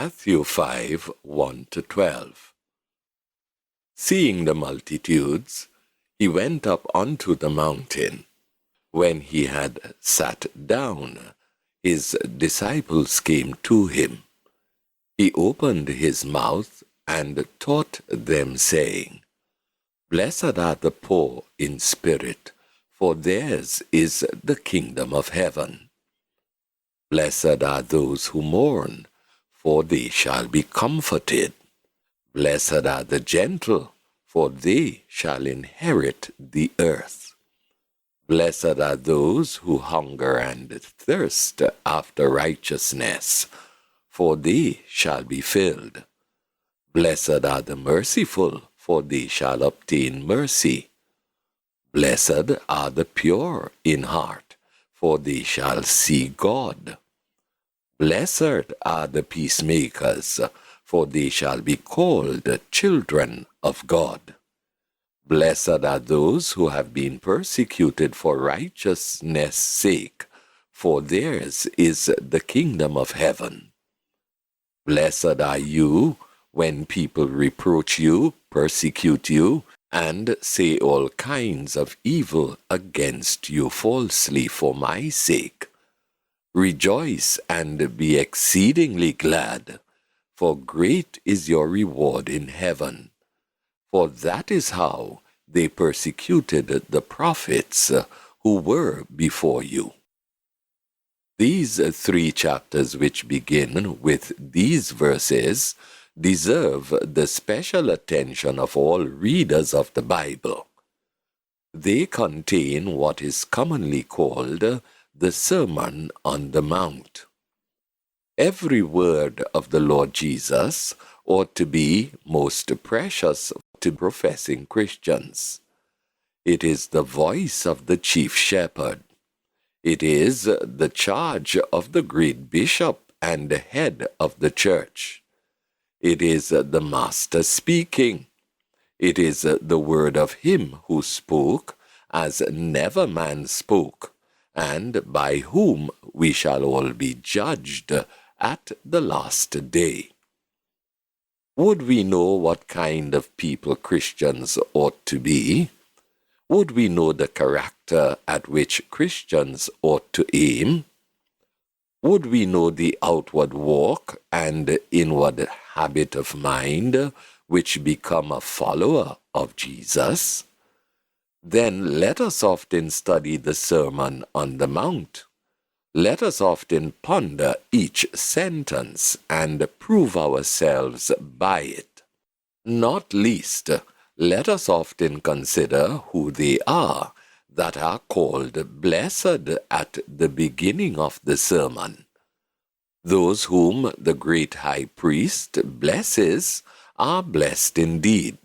Matthew 5:1-12. Seeing the multitudes, he went up unto the mountain. When he had sat down, his disciples came to him. He opened his mouth and taught them, saying, Blessed are the poor in spirit, for theirs is the kingdom of heaven. Blessed are those who mourn, for they shall be comforted. Blessed are the gentle, for they shall inherit the earth. Blessed are those who hunger and thirst after righteousness, for they shall be filled. Blessed are the merciful, for they shall obtain mercy. Blessed are the pure in heart, for they shall see God. Blessed are the peacemakers, for they shall be called children of God. Blessed are those who have been persecuted for righteousness' sake, for theirs is the kingdom of heaven. Blessed are you when people reproach you, persecute you, and say all kinds of evil against you falsely for my sake. Rejoice and be exceedingly glad, for great is your reward in heaven. For that is how they persecuted the prophets who were before you. These 3 chapters which begin with these verses deserve the special attention of all readers of the Bible. They contain what is commonly called the Sermon on the Mount. Every word of the Lord Jesus ought to be most precious to professing Christians. It is the voice of the chief shepherd. It is the charge of the great bishop and head of the church. It is the Master speaking. It is the word of him who spoke as never man spoke, and by whom we shall all be judged at the last day. Would we know what kind of people Christians ought to be? Would we know the character at which Christians ought to aim? Would we know the outward walk and inward habit of mind which become a follower of Jesus? Then let us often study the Sermon on the Mount. Let us often ponder each sentence and prove ourselves by it. Not least, let us often consider who they are that are called blessed at the beginning of the sermon. Those whom the great high priest blesses are blessed indeed.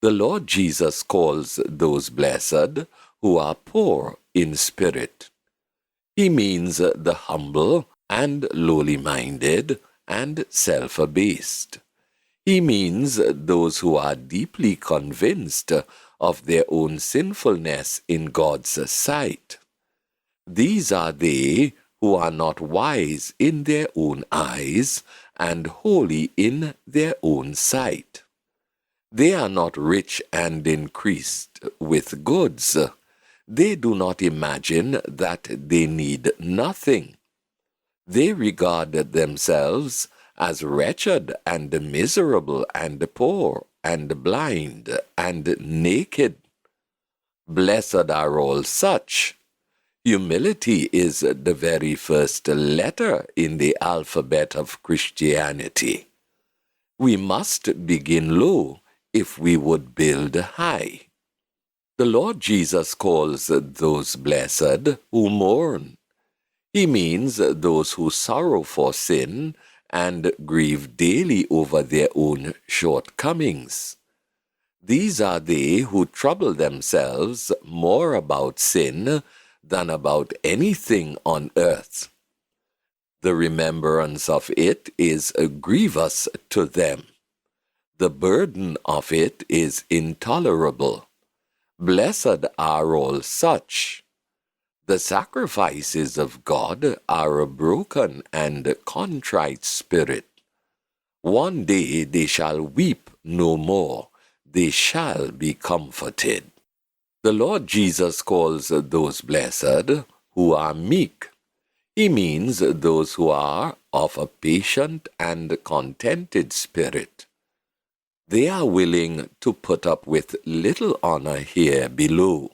The Lord Jesus calls those blessed who are poor in spirit. He means the humble and lowly-minded and self-abased. He means those who are deeply convinced of their own sinfulness in God's sight. These are they who are not wise in their own eyes and holy in their own sight. They are not rich and increased with goods. They do not imagine that they need nothing. They regard themselves as wretched and miserable and poor and blind and naked. Blessed are all such. Humility is the very first letter in the alphabet of Christianity. We must begin low if we would build high. The Lord Jesus calls those blessed who mourn. He means those who sorrow for sin and grieve daily over their own shortcomings. These are they who trouble themselves more about sin than about anything on earth. The remembrance of it is grievous to them. The burden of it is intolerable. Blessed are all such. The sacrifices of God are a broken and contrite spirit. One day they shall weep no more, they shall be comforted. The Lord Jesus calls those blessed who are meek. He means those who are of a patient and contented spirit. They are willing to put up with little honor here below.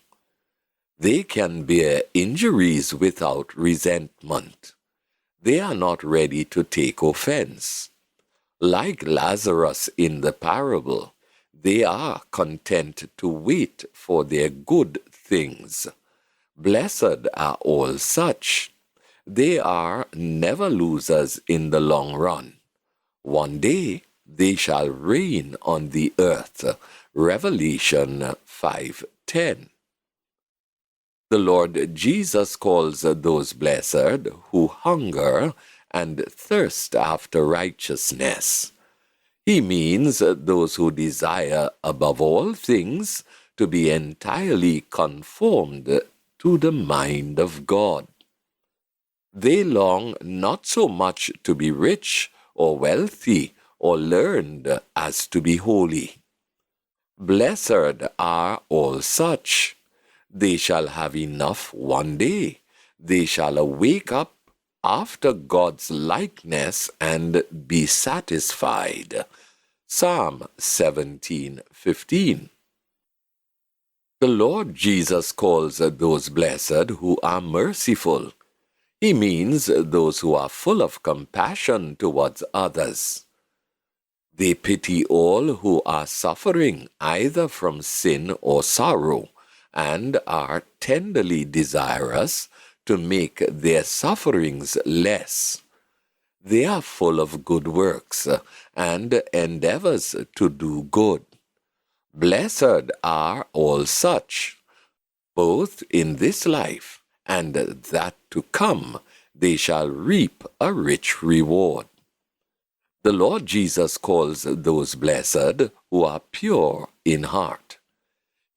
They can bear injuries without resentment. They are not ready to take offense. Like Lazarus in the parable, they are content to wait for their good things. Blessed are all such. They are never losers in the long run. One day they shall reign on the earth. Revelation 5:10. The Lord Jesus calls those blessed who hunger and thirst after righteousness. He means those who desire above all things to be entirely conformed to the mind of God. They long not so much to be rich or wealthy or learned as to be holy. Blessed are all such. They shall have enough one day. They shall awake up after God's likeness and be satisfied. Psalm 17:15. The Lord Jesus calls those blessed who are merciful. He means those who are full of compassion towards others. They pity all who are suffering either from sin or sorrow, and are tenderly desirous to make their sufferings less. They are full of good works and endeavors to do good. Blessed are all such. Both in this life and that to come, they shall reap a rich reward. The Lord Jesus calls those blessed who are pure in heart.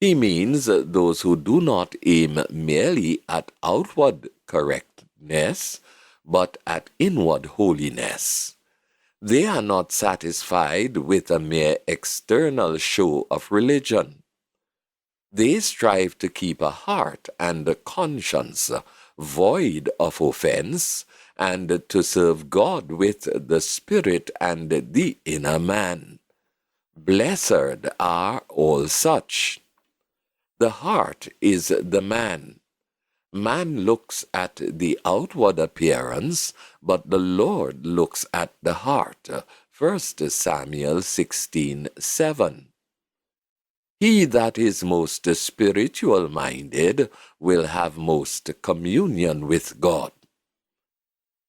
He means those who do not aim merely at outward correctness, but at inward holiness. They are not satisfied with a mere external show of religion. They strive to keep a heart and a conscience void of offense, and to serve God with the spirit and the inner man. Blessed are all such. The heart is the man. Man looks at the outward appearance, but the Lord looks at the heart. 1 Samuel 16:7. He that is most spiritual-minded will have most communion with God.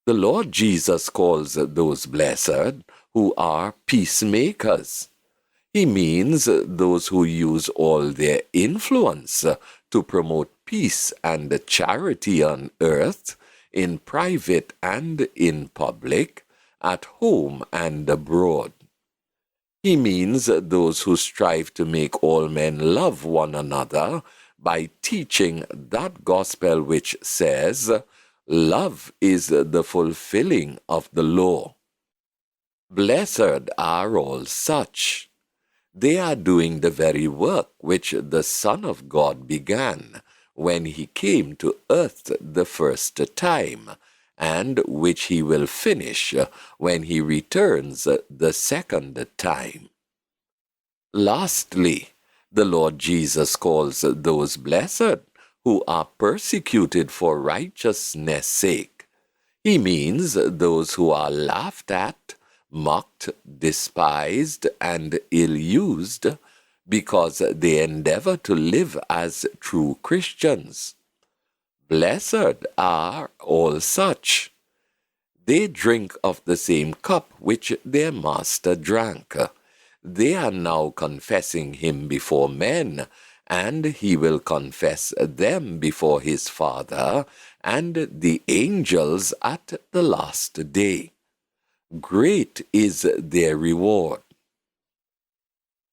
The Lord Jesus calls those blessed who are peacemakers. He means those who use all their influence to promote peace and charity on earth, in private and in public, at home and abroad. He means those who strive to make all men love one another by teaching that gospel which says, love is the fulfilling of the law. Blessed are all such. They are doing the very work which the Son of God began when he came to earth the first time, and which he will finish when he returns the second time. Lastly, the Lord Jesus calls those blessed who are persecuted for righteousness' sake. He means those who are laughed at, mocked, despised, and ill-used because they endeavor to live as true Christians. Blessed are all such. They drink of the same cup which their master drank. They are now confessing him before men, and he will confess them before his Father and the angels at the last day. Great is their reward.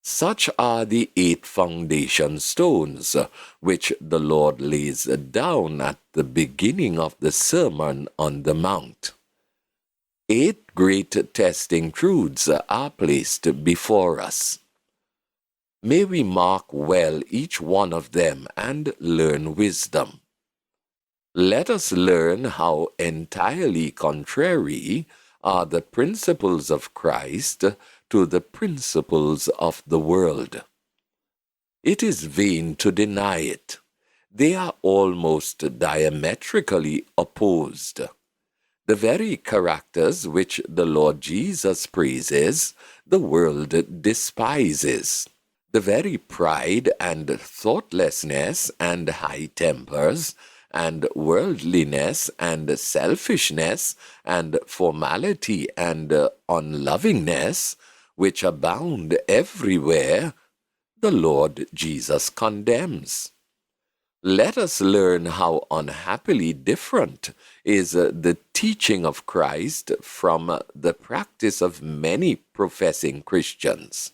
Such are the 8 foundation stones which the Lord lays down at the beginning of the Sermon on the Mount. 8 great testing truths are placed before us. May we mark well each one of them and learn wisdom. Let us learn how entirely contrary are the principles of Christ to the principles of the world. It is vain to deny it. They are almost diametrically opposed. The very characters which the Lord Jesus praises, the world despises. The very pride and thoughtlessness and high tempers and worldliness and selfishness and formality and unlovingness which abound everywhere, the Lord Jesus condemns. Let us learn how unhappily different is the teaching of Christ from the practice of many professing Christians.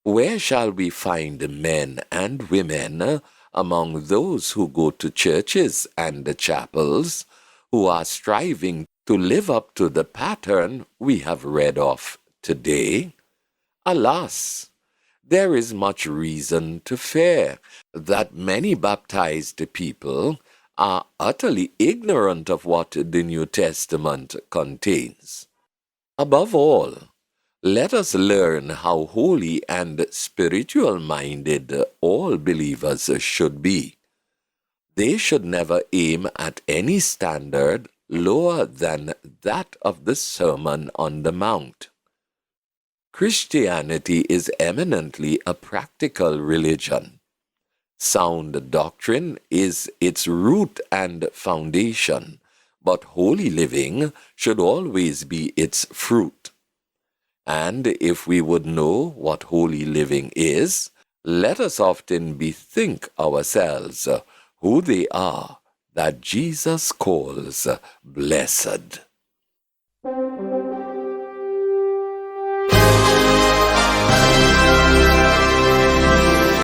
Where shall we find men and women among those who go to churches and chapels, who are striving to live up to the pattern we have read of today? Alas, there is much reason to fear that many baptized people are utterly ignorant of what the New Testament contains. Above all, let us learn how holy and spiritual-minded all believers should be. They should never aim at any standard lower than that of the Sermon on the Mount. Christianity is eminently a practical religion. Sound doctrine is its root and foundation, but holy living should always be its fruit. And if we would know what holy living is, let us often bethink ourselves who they are that Jesus calls blessed.